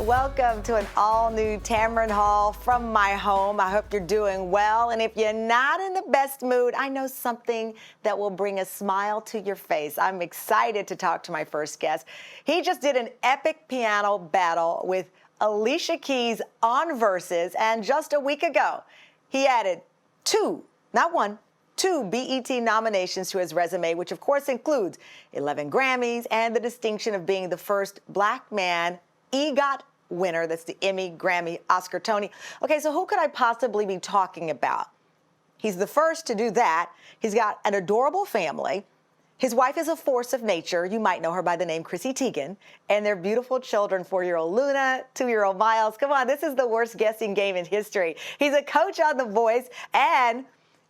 Welcome to an all-new Tamron Hall from my home. I hope you're doing well. And if you're not in the best mood, I know something that will bring a smile to your face. I'm excited to talk to my first guest. He just did an epic piano battle with Alicia Keys on Versus, and just a week ago, he added two BET nominations to his resume, which of course includes 11 Grammys and the distinction of being the first Black man EGOT winner. That's the Emmy, Grammy, Oscar, Tony. Okay, so who could I possibly be talking about? He's the first to do that. He's got an adorable family. His wife is a force of nature. You might know her by the name Chrissy Teigen. And their beautiful children, 4-year-old Luna, 2-year-old Miles. Come on, this is the worst guessing game in history. He's a coach on The Voice. And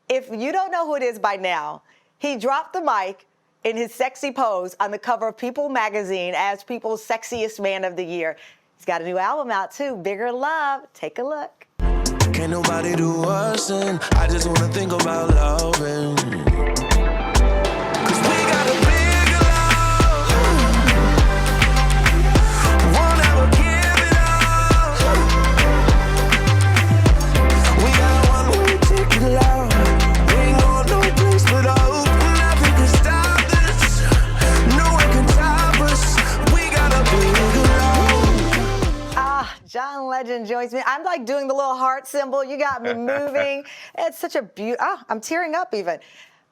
if you don't know who it is by now, he dropped the mic in his sexy pose on the cover of People magazine as People's Sexiest Man of the Year. He's got a new album out too, Bigger Love. Take a look. Can't nobody do us, and I just wanna think about loving. 'Cause we got a bigger love. Won't ever give it up. We got one-way ticket love. We ain't going no place but up. Nothing can stop this. No one can stop us. We got a bigger love. John Legend joins me. I'm like doing the little heart symbol. You got me moving. It's such a I'm tearing up even.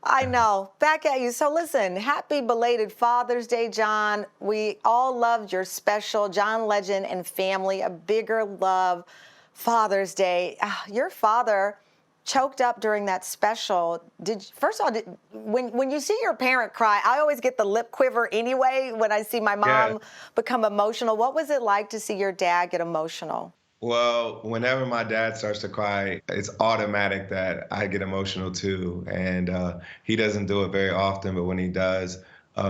I know. Back at you. So listen, happy belated Father's Day, John. We all loved your special, John Legend and Family, A Bigger Love Father's Day. Your father choked up during that special. First of all, when you see your parent cry, I always get the lip quiver anyway when I see my mom become emotional. What was it like to see your dad get emotional? Well, whenever my dad starts to cry, it's automatic that I get emotional too. And he doesn't do it very often, but when he does,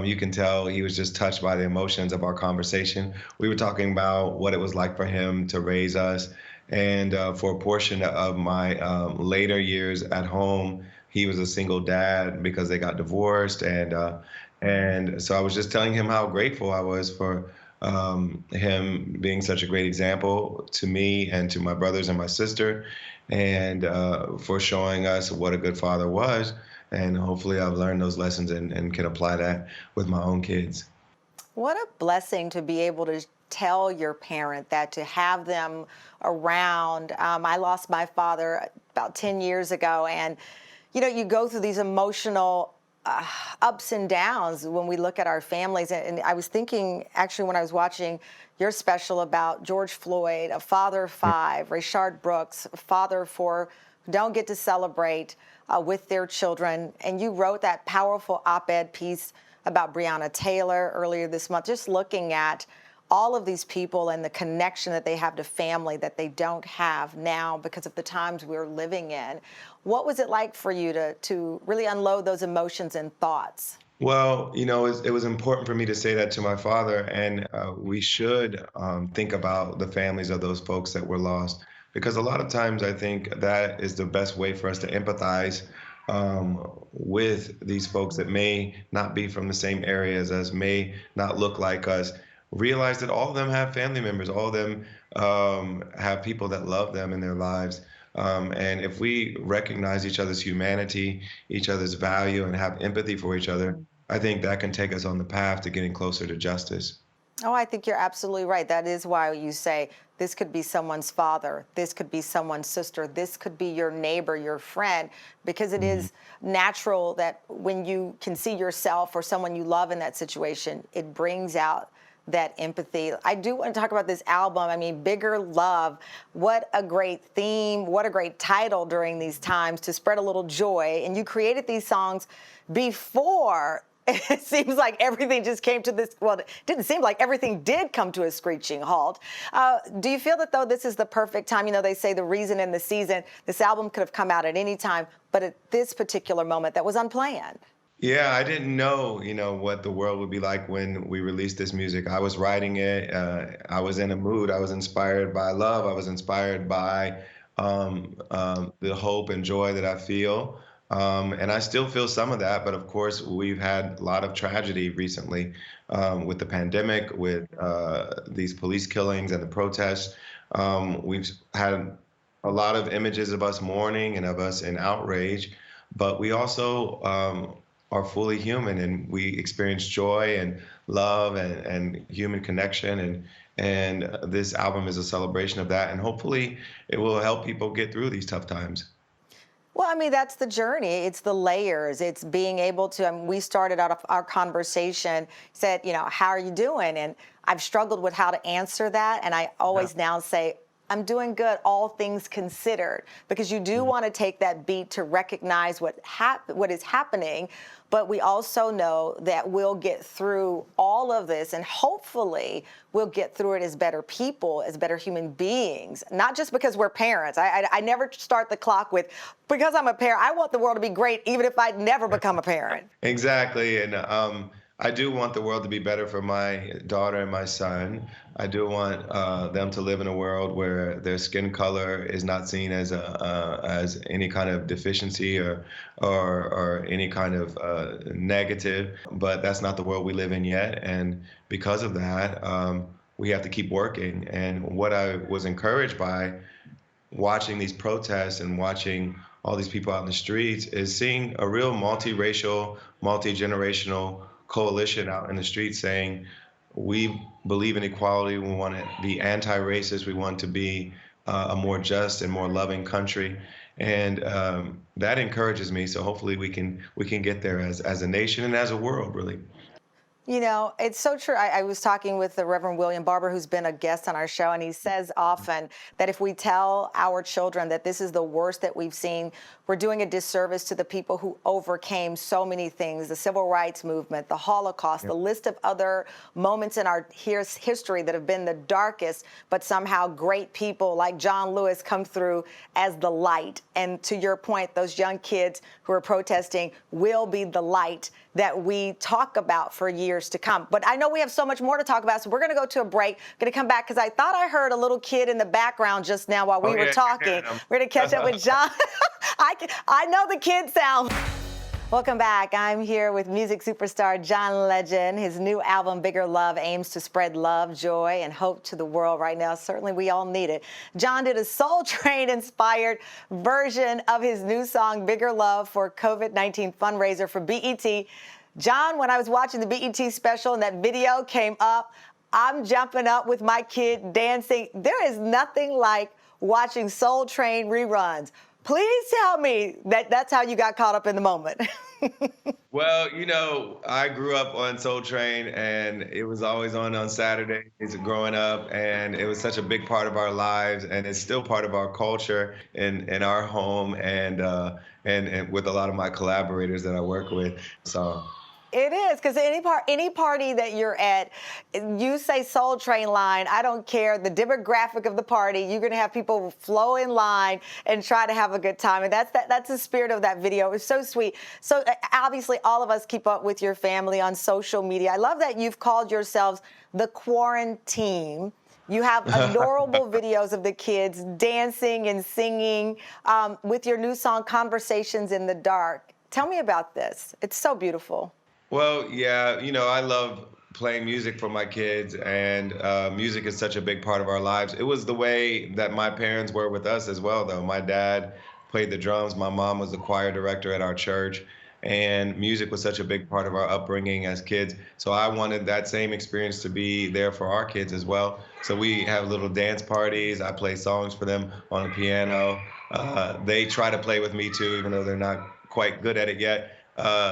you can tell he was just touched by the emotions of our conversation. We were talking about what it was like for him to raise us. And for a portion of my later years at home, he was a single dad because they got divorced. And so I was just telling him how grateful I was for him being such a great example to me and to my brothers and my sister, and for showing us what a good father was. And hopefully I've learned those lessons and can apply that with my own kids. What a blessing to be able to tell your parent that, to have them around. I lost my father about 10 years ago, and you go through these emotional ups and downs when we look at our families. And I was thinking, actually, when I was watching your special about George Floyd, a father of 5, Rayshard Brooks, a father of 4, who don't get to celebrate with their children. And you wrote that powerful op-ed piece about Breonna Taylor earlier this month, just looking at all of these people and the connection that they have to family that they don't have now because of the times we're living in. What was it like for you to really unload those emotions and thoughts? Well, it was important for me to say that to my father, and we should think about the families of those folks that were lost, because a lot of times I think that is the best way for us to empathize with these folks that may not be from the same areas as, may not look like us. Realize that all of them have family members, all of them have people that love them in their lives. And if we recognize each other's humanity, each other's value, and have empathy for each other, I think that can take us on the path to getting closer to justice. Oh, I think you're absolutely right. That is why you say this could be someone's father, this could be someone's sister, this could be your neighbor, your friend, because it is natural that when you can see yourself or someone you love in that situation, it brings out that empathy. I do want to talk about this album. I mean, Bigger Love. What a great theme. What a great title during these times to spread a little joy. And you created these songs before it seems like everything just came to this, well, it didn't seem like everything did come to a screeching halt. Do you feel that, though, this is the perfect time? They say the reason and the season, this album could have come out at any time, but at this particular moment that was unplanned. Yeah, I didn't know, what the world would be like when we released this music. I was writing it. I was in a mood. I was inspired by love. I was inspired by the hope and joy that I feel And I still feel some of that, but of course, we've had a lot of tragedy recently with the pandemic, with these police killings and the protests. We've had a lot of images of us mourning and of us in outrage, but we also are fully human, and we experience joy and love and human connection. And this album is a celebration of that. And hopefully, it will help people get through these tough times. Well, I mean, that's the journey. It's the layers. It's being able to, we started out of our conversation, said, how are you doing? And I've struggled with how to answer that. And I always now say, I'm doing good, all things considered, because you do want to take that beat to recognize what is happening. But we also know that we'll get through all of this, and hopefully we'll get through it as better people, as better human beings, not just because we're parents. I never start the clock with, because I'm a parent, I want the world to be great, even if I never become a parent. Exactly. And I do want the world to be better for my daughter and my son. I do want them to live in a world where their skin color is not seen as as any kind of deficiency or any kind of negative. But that's not the world we live in yet. And because of that, we have to keep working. And what I was encouraged by watching these protests and watching all these people out in the streets is seeing a real multiracial, multi-generational coalition out in the streets saying, we believe in equality, we want to be anti-racist, we want to be a more just and more loving country. And that encourages me. So hopefully we can get there as a nation and as a world, really. It's so true. I was talking with the Reverend William Barber, who's been a guest on our show, and he says often that if we tell our children that this is the worst that we've seen, we're doing a disservice to the people who overcame so many things, the civil rights movement, the Holocaust, the list of other moments in our history that have been the darkest, but somehow great people like John Lewis come through as the light. And to your point, those young kids who are protesting will be the light that we talk about for years to come. But I know we have so much more to talk about, so we're going to go to a break. Going to come back because I thought I heard a little kid in the background just now while we were talking. We're going to catch up with John. I know the kid sound. Welcome back. I'm here with music superstar John Legend. His new album, Bigger Love, aims to spread love, joy, and hope to the world right now. Certainly, we all need it. John did a Soul Train-inspired version of his new song, Bigger Love, for COVID-19 fundraiser for BET. John, when I was watching the BET special and that video came up, I'm jumping up with my kid dancing. There is nothing like watching Soul Train reruns. Please tell me that that's how you got caught up in the moment. Well, I grew up on Soul Train, and it was always on Saturdays growing up, and it was such a big part of our lives, and it's still part of our culture in our home, and with a lot of my collaborators that I work with. So. It is, because any party that you're at, you say Soul Train line, I don't care the demographic of the party, you're going to have people flow in line and try to have a good time. And that's the spirit of that video. It's so sweet. So obviously all of us keep up with your family on social media. I love that you've called yourselves the Quarantine. You have adorable videos of the kids dancing and singing with your new song, Conversations in the Dark. Tell me about this. It's so beautiful. Well, yeah, I love playing music for my kids, and music is such a big part of our lives. It was the way that my parents were with us as well, though. My dad played the drums. My mom was the choir director at our church, and music was such a big part of our upbringing as kids. So I wanted that same experience to be there for our kids as well. So we have little dance parties. I play songs for them on the piano. They try to play with me, too, even though they're not quite good at it yet.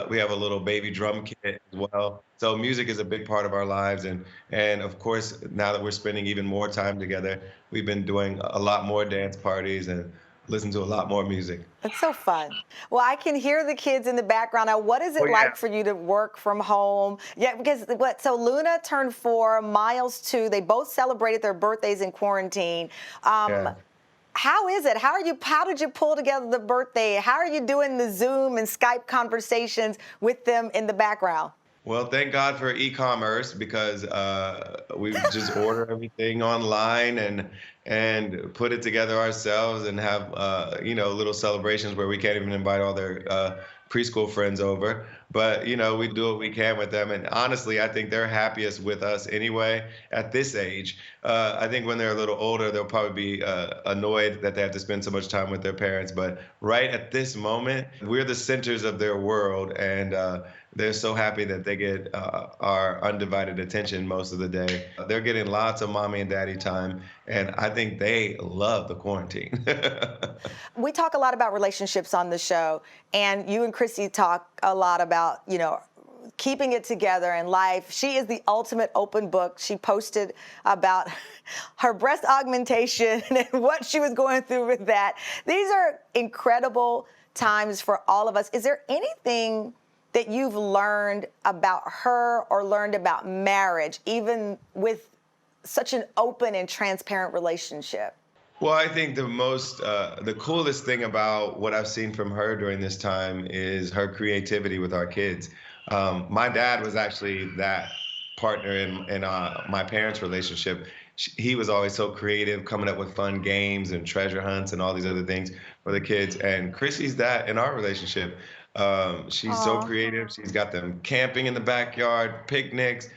We have a little baby drum kit as well. So music is a big part of our lives. And of course, now that we're spending even more time together, we've been doing a lot more dance parties and listen to a lot more music. It's so fun. Well, I can hear the kids in the background. Now, what is it like for you to work from home? Yeah, because so Luna turned 4, Miles 2. They both celebrated their birthdays in quarantine. How is it? How did you pull together the birthday? How are you doing the Zoom and Skype conversations with them in the background? Well, thank God for e-commerce because we just order everything online and put it together ourselves and have little celebrations where we can't even invite all their preschool friends over. But we do what we can with them, and honestly, I think they're happiest with us anyway at this age. I think when they're a little older, they'll probably be annoyed that they have to spend so much time with their parents. But right at this moment, we're the centers of their world, and they're so happy that they get our undivided attention most of the day. They're getting lots of mommy and daddy time, and I think they love the quarantine. We talk a lot about relationships on the show, and you and Chrissy talk a lot about, keeping it together in life. She is the ultimate open book. She posted about her breast augmentation and what she was going through with that. These are incredible times for all of us. Is there anything that you've learned about her or learned about marriage, even with such an open and transparent relationship? Well, I think the coolest thing about what I've seen from her during this time is her creativity with our kids. My dad was actually that partner in my parents' relationship. He was always so creative, coming up with fun games and treasure hunts and all these other things for the kids. And Chrissy's that in our relationship. She's so creative. She's got them camping in the backyard, picnics.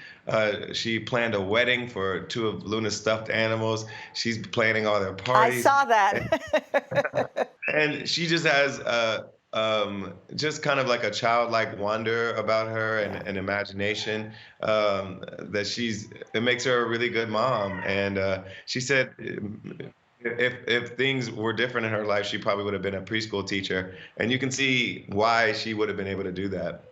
She planned a wedding for two of Luna's stuffed animals. She's planning all their I parties. saw that. And she just has just kind of like a childlike wonder about her and imagination it makes her a really good mom. And she said if things were different in her life, she probably would have been a preschool teacher. And you can see why she would have been able to do that.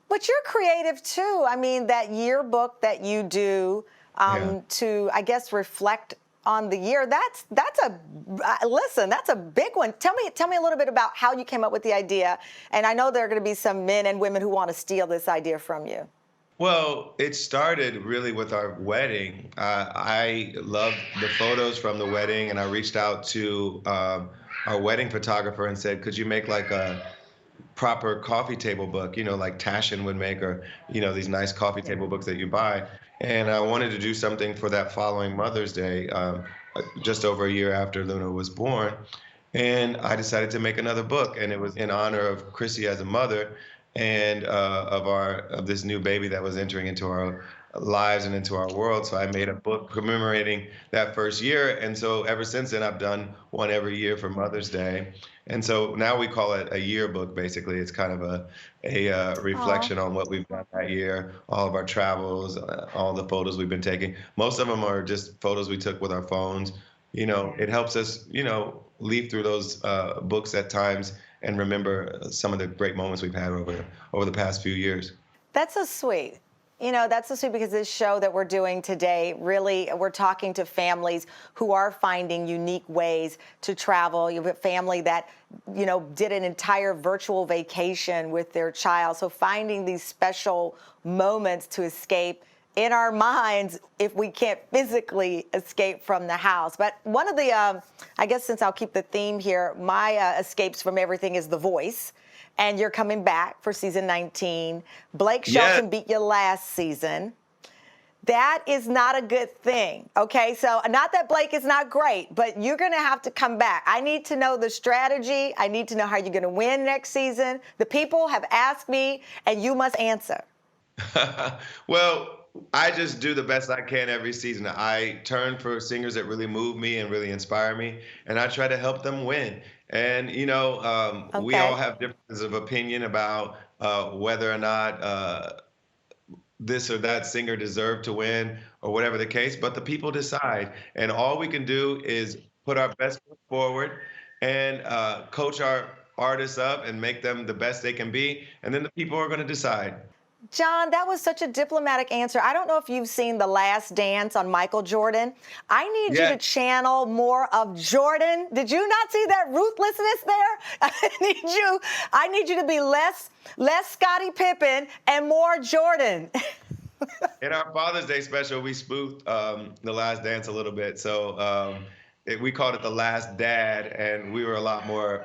But you're creative too. I mean, that yearbook that you do to, I guess, reflect on the year. That's a big one. Tell me a little bit about how you came up with the idea. And I know there are going to be some men and women who want to steal this idea from you. Well, it started really with our wedding. I loved the photos from the wedding, and I reached out to our wedding photographer and said, could you make like a proper coffee table book, like Taschen would make, or, these nice coffee table books that you buy. And I wanted to do something for that following Mother's Day, just over a year after Luna was born. And I decided to make another book, and it was in honor of Chrissy as a mother and of this new baby that was entering into our lives and into our world. So I made a book commemorating that first year. And so ever since then, I've done one every year for Mother's Day. And so now we call it a yearbook, basically. It's kind of a reflection on what we've done that year, all of our travels, all the photos we've been taking. Most of them are just photos we took with our phones. It helps us, leaf through those books at times and remember some of the great moments we've had over the past few years. That's so sweet. That's so sweet because this show that we're doing today, really, we're talking to families who are finding unique ways to travel. You have a family that, did an entire virtual vacation with their child. So finding these special moments to escape in our minds if we can't physically escape from the house. But one of the, I guess since I'll keep the theme here, my escapes from everything is The Voice. And you're coming back for season 19. Blake Shelton beat you last season. That is not a good thing, okay? So not that Blake is not great, but you're going to have to come back. I need to know the strategy. I need to know how you're going to win next season. The people have asked me, and you must answer. Well, I just do the best I can every season. I turn for singers that really move me and really inspire me, and I try to help them win. And, we all have differences of opinion about whether or not this or that singer deserved to win or whatever the case, but the people decide. And all we can do is put our best foot forward and coach our artists up and make them the best they can be. And then the people are going to decide. John, that was such a diplomatic answer. I don't know if you've seen The Last Dance on Michael Jordan. I need you to channel more of Jordan. Did you not see that ruthlessness there? I need you to be less Scottie Pippen and more Jordan. In our Father's Day special, we spoofed The Last Dance a little bit. So we called it The Last Dad, and we were a lot more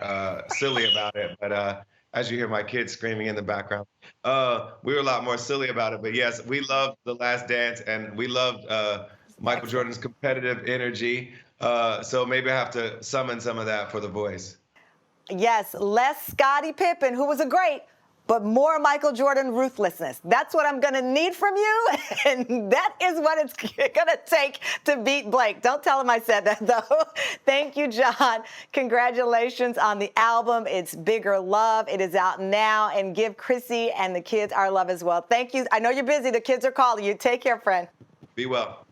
silly about it. But as you hear my kids screaming in the background. We were a lot more silly about it, but yes, we loved The Last Dance, and we loved Michael Excellent. Jordan's competitive energy. So maybe I have to summon some of that for The Voice. Yes, less Scottie Pippen, who was a great, but more Michael Jordan ruthlessness. That's what I'm going to need from you, and that is what it's going to take to beat Blake. Don't tell him I said that, though. Thank you, John. Congratulations on the album. It's Bigger Love. It is out now, and give Chrissy and the kids our love as well. Thank you. I know you're busy. The kids are calling you. Take care, friend. Be well.